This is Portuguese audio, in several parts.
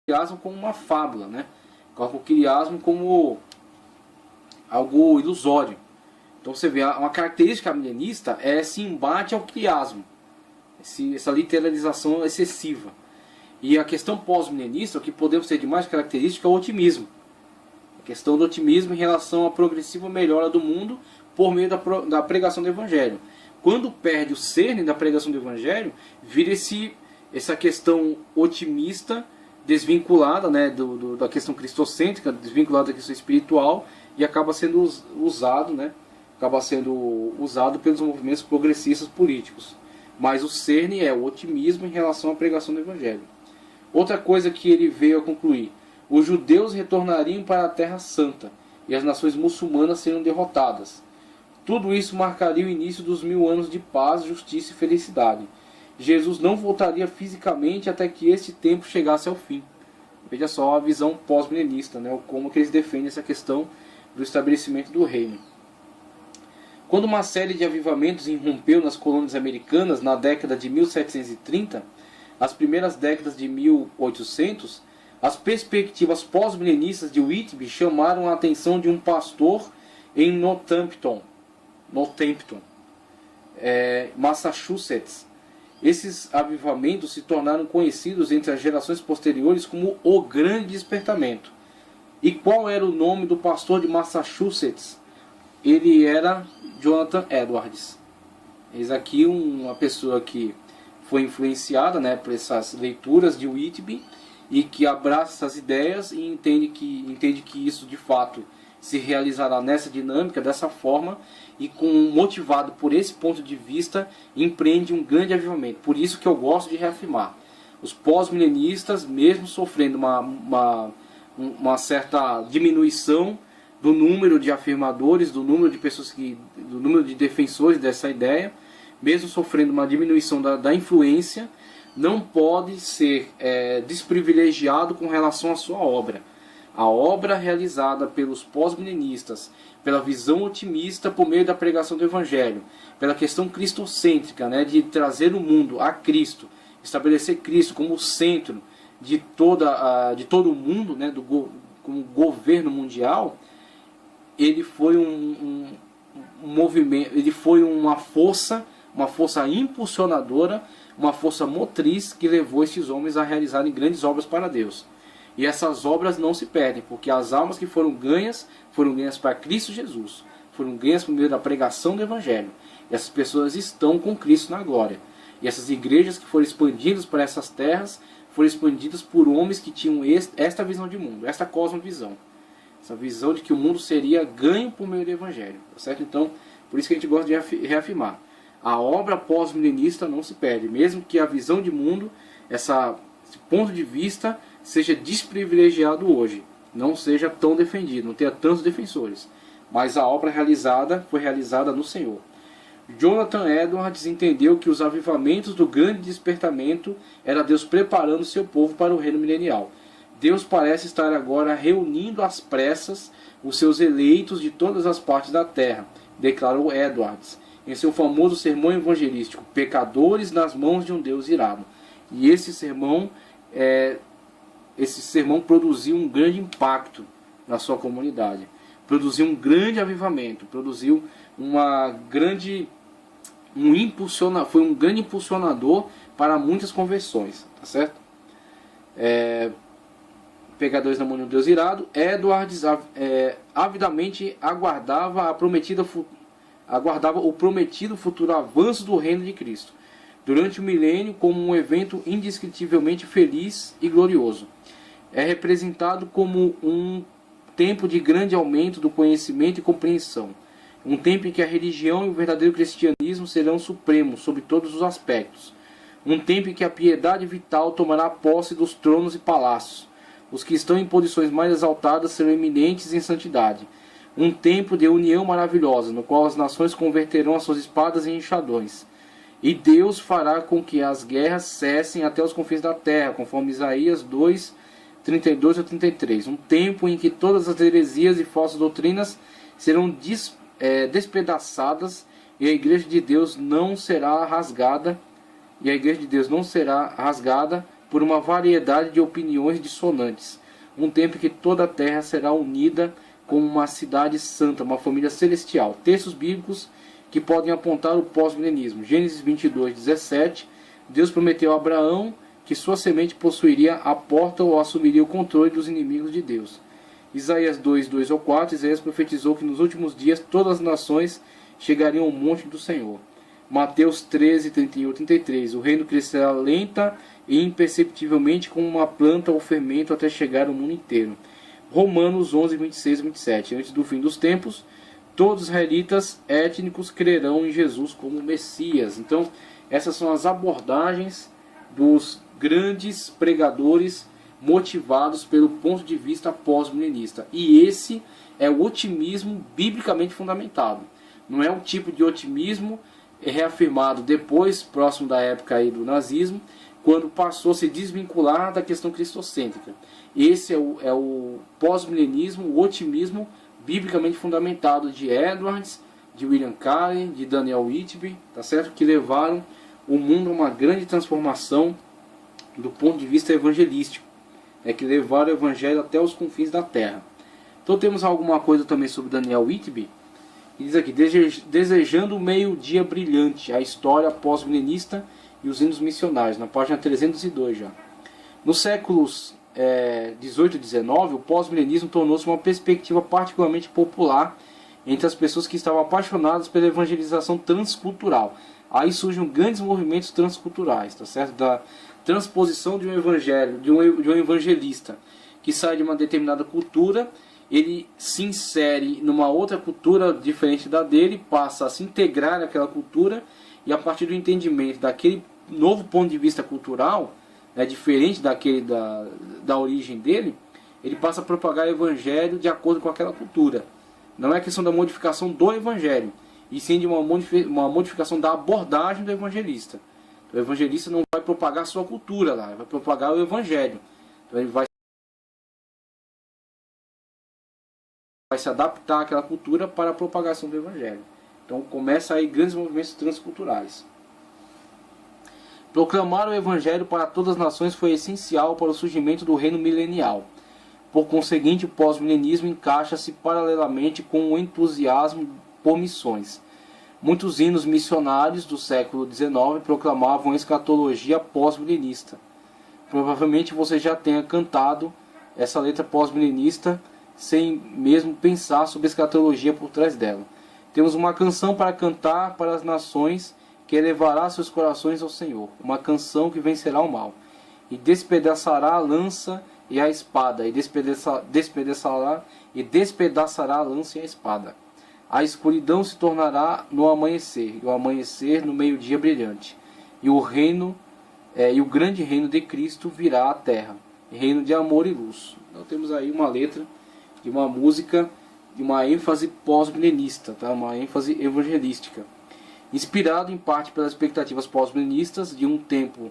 quiasmo como uma fábula, né? Coloca o quiasmo como algo ilusório. Então você vê, uma característica milenista é esse embate ao quiasmo, essa literalização excessiva. E a questão pós-milenista, o que podemos ter de mais característica é o otimismo. A questão do otimismo em relação à progressiva melhora do mundo por meio da pregação do Evangelho. Quando perde o cerne da pregação do Evangelho, vira essa questão otimista desvinculada, né, da questão cristocêntrica, desvinculada da questão espiritual, e acaba sendo usado, né, pelos movimentos progressistas políticos. Mas o cerne é o otimismo em relação à pregação do Evangelho. Outra coisa que ele veio a concluir: os judeus retornariam para a Terra Santa e as nações muçulmanas seriam derrotadas. Tudo isso marcaria o início dos 1000 anos de paz, justiça e felicidade. Jesus não voltaria fisicamente até que este tempo chegasse ao fim. Veja só a visão pós-milenista, né? Como que eles defendem essa questão do estabelecimento do reino. Quando uma série de avivamentos irrompeu nas colônias americanas na década de 1730, as primeiras décadas de 1800, as perspectivas pós-milenistas de Whitby chamaram a atenção de um pastor em Northampton, Massachusetts. Esses avivamentos se tornaram conhecidos entre as gerações posteriores como o Grande Despertamento. E qual era o nome do pastor de Massachusetts? Ele era Jonathan Edwards. Eis aqui uma pessoa que foi influenciada, né, por essas leituras de Whitby e que abraça essas ideias e entende que isso de fato se realizará nessa dinâmica, dessa forma, e motivado por esse ponto de vista, empreende um grande avivamento. Por isso que eu gosto de reafirmar: os pós-milenistas, mesmo sofrendo uma certa diminuição do número de afirmadores, do número de pessoas do número de defensores dessa ideia, mesmo sofrendo uma diminuição da influência, não pode ser desprivilegiado com relação à sua obra. A obra realizada pelos pós-milenistas, pela visão otimista por meio da pregação do Evangelho, pela questão cristocêntrica, né, de trazer o mundo a Cristo, estabelecer Cristo como o centro de todo o mundo, né, como governo mundial, ele foi um movimento, ele foi uma força impulsionadora, uma força motriz que levou esses homens a realizarem grandes obras para Deus. E essas obras não se perdem, porque as almas que foram ganhas para Cristo Jesus, foram ganhas por meio da pregação do Evangelho. E essas pessoas estão com Cristo na glória. E essas igrejas que foram expandidas para essas terras, foram expandidas por homens que tinham esta visão de mundo, esta cosmovisão. Essa visão de que o mundo seria ganho por meio do Evangelho. Tá certo? Então, por isso que a gente gosta de reafirmar: a obra pós-milenista não se perde, mesmo que a visão de mundo, esse ponto de vista, seja desprivilegiado hoje, não seja tão defendido, não tenha tantos defensores. Mas a obra foi realizada no Senhor. Jonathan Edwards entendeu que os avivamentos do grande despertamento era Deus preparando seu povo para o reino milenial. Deus parece estar agora reunindo às pressas os seus eleitos de todas as partes da terra, declarou Edwards em seu famoso sermão evangelístico, Pecadores nas mãos de um Deus irado. E esse sermão produziu um grande impacto na sua comunidade, produziu um grande avivamento, produziu foi um grande impulsionador para muitas conversões, tá certo? Pecadores na mão de um Deus irado. Edwards avidamente aguardava o prometido futuro avanço do reino de Cristo durante o milênio como um evento indescritivelmente feliz e glorioso. É representado como um tempo de grande aumento do conhecimento e compreensão, um tempo em que a religião e o verdadeiro cristianismo serão supremos sobre todos os aspectos, um tempo em que a piedade vital tomará posse dos tronos e palácios, os que estão em posições mais exaltadas serão eminentes em santidade, um tempo de união maravilhosa, no qual as nações converterão as suas espadas em enxadões, e Deus fará com que as guerras cessem até os confins da terra, conforme Isaías 2, 32 a 33. Um tempo em que todas as heresias e falsas doutrinas serão despedaçadas e a igreja de Deus não será rasgada por uma variedade de opiniões dissonantes. Um tempo em que toda a terra será unida como uma cidade santa, uma família celestial. Textos bíblicos que podem apontar o pós-milenismo. Gênesis 22:17, Deus prometeu a Abraão que sua semente possuiria a porta ou assumiria o controle dos inimigos de Deus. Isaías 2:2 ou 4, Isaías profetizou que nos últimos dias todas as nações chegariam ao monte do Senhor. Mateus 13:31 e 33, o reino crescerá lenta e imperceptivelmente como uma planta ou fermento até chegar ao mundo inteiro. Romanos 11:26 e 27, antes do fim dos tempos, todos os israelitas étnicos crerão em Jesus como Messias. Então, essas são as abordagens dos grandes pregadores motivados pelo ponto de vista pós-milenista. E esse é o otimismo biblicamente fundamentado. Não é um tipo de otimismo reafirmado depois, próximo da época aí do nazismo, quando passou a se desvincular da questão cristocêntrica. Esse é o pós-milenismo, o otimismo biblicamente fundamentado de Edwards, de William Carey, de Daniel Whitby, tá certo? Que levaram o mundo a uma grande transformação do ponto de vista evangelístico, que levaram o evangelho até os confins da terra. Então temos alguma coisa também sobre Daniel Whitby. Ele diz aqui, desejando o meio-dia brilhante, a história pós-milenista e os hinos missionários, na página 302 já. Nos séculos 18 e 19, o pós-milenismo tornou-se uma perspectiva particularmente popular entre as pessoas que estavam apaixonadas pela evangelização transcultural. Aí surgem grandes movimentos transculturais, tá certo? Da transposição de um evangelho, de um evangelista que sai de uma determinada cultura, ele se insere numa outra cultura diferente da dele, passa a se integrar naquela cultura, e a partir do entendimento daquele novo ponto de vista cultural, diferente daquele da origem dele, ele passa a propagar o evangelho de acordo com aquela cultura. Não é questão da modificação do evangelho, e sim de uma modificação da abordagem do evangelista. Então, o evangelista não vai propagar a sua cultura lá, ele vai propagar o evangelho. Então ele vai se adaptar àquela cultura para a propagação do evangelho. Então começa aí grandes movimentos transculturais. Proclamar o evangelho para todas as nações foi essencial para o surgimento do reino milenial. Por conseguinte, o pós-milenismo encaixa-se paralelamente com o entusiasmo por missões. Muitos hinos missionários do século XIX proclamavam a escatologia pós-milenista. Provavelmente você já tenha cantado essa letra pós-milenista sem mesmo pensar sobre a escatologia por trás dela. Temos uma canção para cantar para as nações que elevará seus corações ao Senhor, uma canção que vencerá o mal, e despedaçará a lança e a espada, e despedaçará a lança e a espada. A escuridão se tornará no amanhecer, e o amanhecer no meio-dia brilhante, e o grande reino de Cristo virá à terra, reino de amor e luz. Então temos aí uma letra de uma música de uma ênfase pós-milenista, tá? Uma ênfase evangelística, inspirado em parte pelas expectativas pós-milenistas de um tempo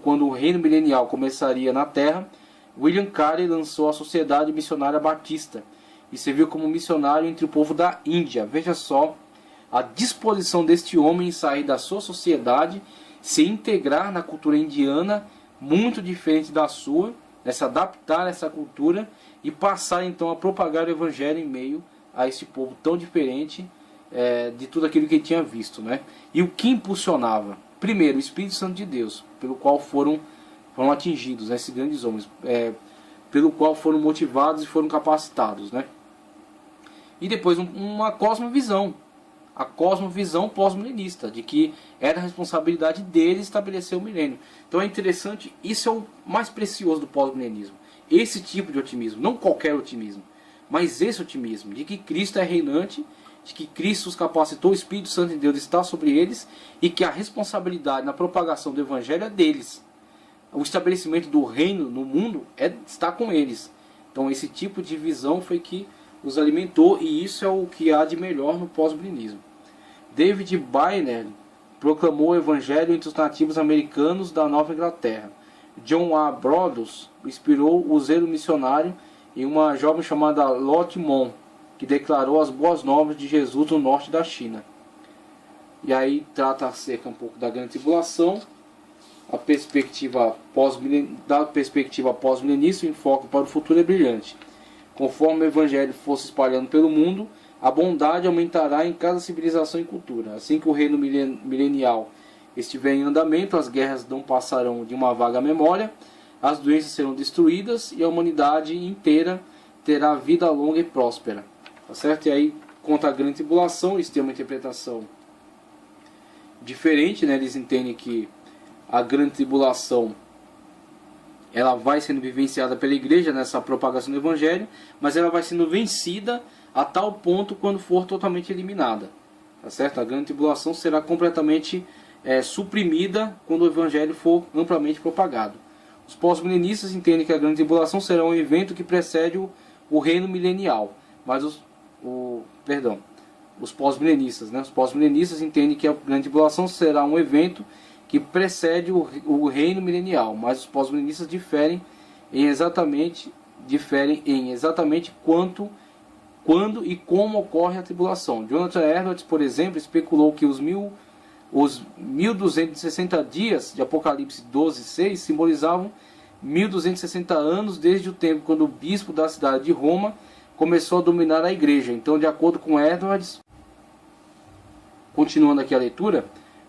quando o reino milenial começaria na Terra. William Carey lançou a Sociedade Missionária Batista e serviu como missionário entre o povo da Índia. Veja só a disposição deste homem em sair da sua sociedade, se integrar na cultura indiana, muito diferente da sua, se adaptar a essa cultura e passar então a propagar o evangelho em meio a esse povo tão diferente de tudo aquilo que ele tinha visto, né? E o que impulsionava? Primeiro, o Espírito Santo de Deus, pelo qual foram atingidos, né, esses grandes homens, pelo qual foram motivados e foram capacitados, né? E depois uma cosmovisão, a cosmovisão pós-milenista, de que era a responsabilidade dele estabelecer o milênio. Então é interessante, isso é o mais precioso do pós-milenismo, esse tipo de otimismo, não qualquer otimismo, mas esse otimismo, de que Cristo é reinante, de que Cristo os capacitou, o Espírito Santo de Deus está sobre eles, e que a responsabilidade na propagação do Evangelho é deles. O estabelecimento do reino no mundo está com eles. Então esse tipo de visão foi que os alimentou, e isso é o que há de melhor no pós-milenismo. David Byner proclamou o Evangelho entre os nativos americanos da Nova Inglaterra. John A. Brodus inspirou o zelo missionário em uma jovem chamada Lotte Mon, que declarou as boas novas de Jesus no norte da China. E aí trata acerca um pouco da grande tribulação, da perspectiva pós-milenista, o enfoque para o futuro é brilhante. Conforme o evangelho fosse espalhando pelo mundo, a bondade aumentará em cada civilização e cultura. Assim que o reino milenial estiver em andamento, as guerras não passarão de uma vaga memória, as doenças serão destruídas e a humanidade inteira terá vida longa e próspera. Tá certo? E aí, contra a grande tribulação, eles têm uma interpretação diferente, né? Eles entendem que a grande tribulação ela vai sendo vivenciada pela igreja nessa propagação do evangelho, mas ela vai sendo vencida a tal ponto quando for totalmente eliminada. Tá certo? A grande tribulação será completamente suprimida quando o evangelho for amplamente propagado. Os pós-milenistas entendem que a grande tribulação será um evento que precede o reino milenial, mas os pós-milenistas, né? Os pós-milenistas entendem que a grande tribulação será um evento que precede o reino milenial, mas os pós-milenistas diferem em exatamente quando e como ocorre a tribulação. Jonathan Edwards, por exemplo, especulou que os 1260 dias de Apocalipse 12:6 simbolizavam 1260 anos desde o tempo quando o bispo da cidade de Roma começou a dominar a igreja. Então, de acordo com Edwards, continuando aqui a leitura,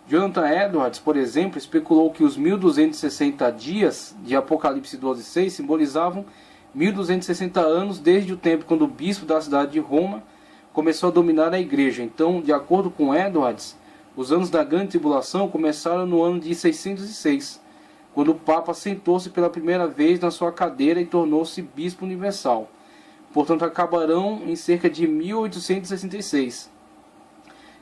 Jonathan Edwards, por exemplo, especulou que os 1260 dias de Apocalipse 12:6 simbolizavam 1260 anos desde o tempo quando o bispo da cidade de Roma começou a dominar a igreja. Então, de acordo com Edwards, os anos da grande tribulação começaram no ano de 606, quando o Papa sentou-se pela primeira vez na sua cadeira e tornou-se bispo universal. Portanto, acabarão em cerca de 1866.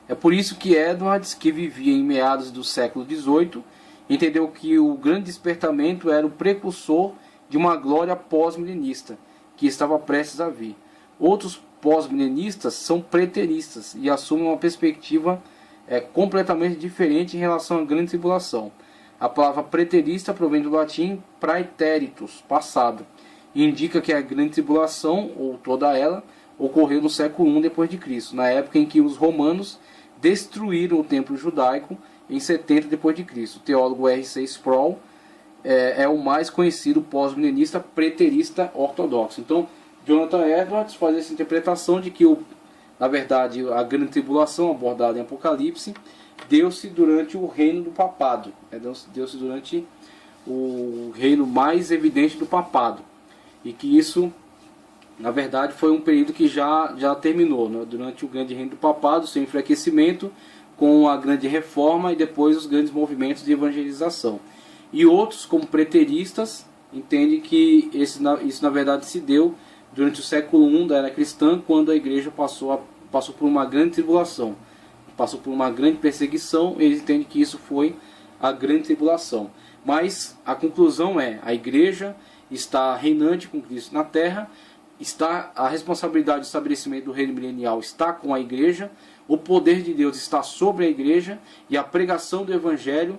É por isso que Edwards, que vivia em meados do século XVIII, entendeu que o grande despertamento era o precursor de uma glória pós-milenista, que estava prestes a vir. Outros pós-milenistas são preteristas e assumem uma perspectiva completamente diferente em relação à grande tribulação. A palavra preterista provém do latim praeteritus, passado, e indica que a grande tribulação, ou toda ela, ocorreu no século I d.C., na época em que os romanos destruíram o templo judaico em 70 d.C. O teólogo R.C. Sproul é o mais conhecido pós-milenista preterista ortodoxo. Então, Jonathan Edwards faz essa interpretação de que, na verdade, a grande tribulação abordada em Apocalipse deu-se durante o reino do papado, deu-se durante o reino mais evidente do papado, e que isso, na verdade, foi um período que já terminou, né? Durante o grande reino do papado, seu enfraquecimento, com a grande reforma e depois os grandes movimentos de evangelização. E outros, como preteristas, entendem que isso na verdade se deu durante o século I da era cristã, quando a igreja passou por uma grande tribulação, passou por uma grande perseguição. Eles entendem que isso foi a grande tribulação. Mas a conclusão é: a igreja está reinante com Cristo na terra, a responsabilidade do estabelecimento do reino milenial está com a igreja, o poder de Deus está sobre a igreja, e a pregação do evangelho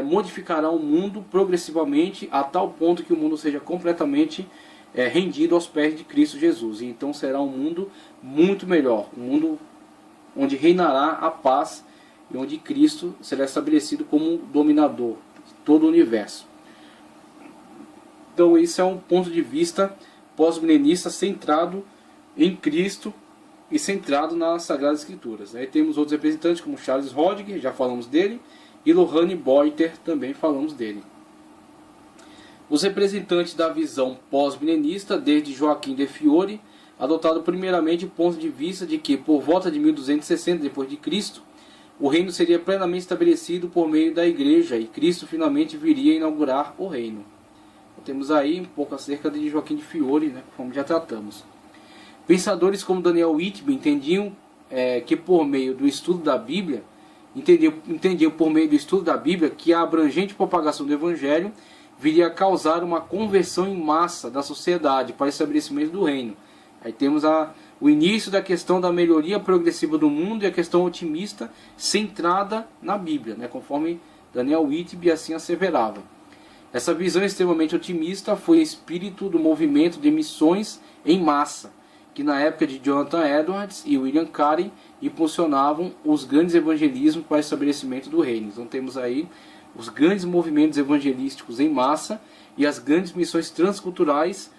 modificará o mundo progressivamente a tal ponto que o mundo seja completamente rendido aos pés de Cristo Jesus. E então será um mundo muito melhor, um mundo onde reinará a paz e onde Cristo será estabelecido como dominador de todo o universo. Então esse é um ponto de vista pós-milenista centrado em Cristo e centrado nas Sagradas Escrituras. Aí temos outros representantes como Charles Hodge, já falamos dele, e Lohane Boiter, também falamos dele. Os representantes da visão pós-milenista, desde Joaquim de Fiore, adotado primeiramente o ponto de vista de que, por volta de 1260 d.C., o reino seria plenamente estabelecido por meio da igreja e Cristo finalmente viria a inaugurar o reino. Então, temos aí um pouco acerca de Joaquim de Fiore, né, como já tratamos. Pensadores como Daniel Whitby entendiam que por meio do estudo da Bíblia, que a abrangente propagação do Evangelho viria a causar uma conversão em massa da sociedade para o estabelecimento do reino. Aí temos o início da questão da melhoria progressiva do mundo e a questão otimista centrada na Bíblia, né, conforme Daniel Whitby assim asseverava. Essa visão extremamente otimista foi o espírito do movimento de missões em massa, que na época de Jonathan Edwards e William Carey impulsionavam os grandes evangelismos para o estabelecimento do reino. Então temos aí os grandes movimentos evangelísticos em massa e as grandes missões transculturais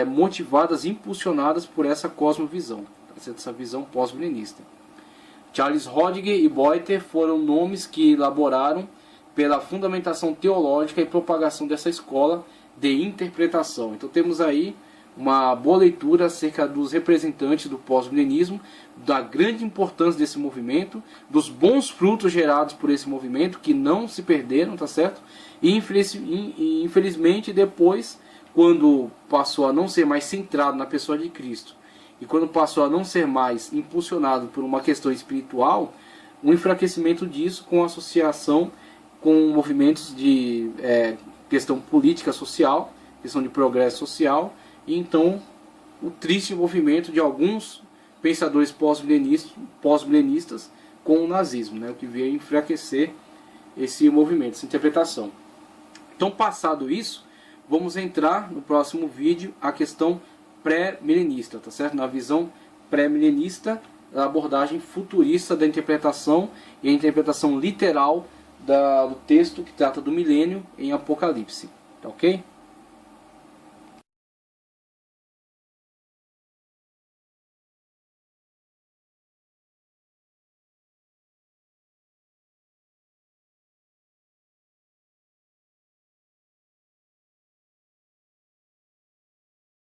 motivadas e impulsionadas por essa cosmovisão, essa visão pós-milenista. Charles Rodger e Boiter foram nomes que elaboraram pela fundamentação teológica e propagação dessa escola de interpretação. Então temos aí uma boa leitura acerca dos representantes do pós-milenismo, da grande importância desse movimento, dos bons frutos gerados por esse movimento, que não se perderam, tá certo? E infelizmente depois, quando passou a não ser mais centrado na pessoa de Cristo, e quando passou a não ser mais impulsionado por uma questão espiritual, um enfraquecimento disso com associação com movimentos de questão política social, questão de progresso social, e então o triste envolvimento de alguns pensadores pós-milenistas com o nazismo, né, o que veio enfraquecer esse movimento, essa interpretação. Então, passado isso, vamos entrar no próximo vídeo a questão pré-milenista, tá certo? Na visão pré-milenista, a abordagem futurista da interpretação e a interpretação literal do texto que trata do milênio em Apocalipse, tá ok?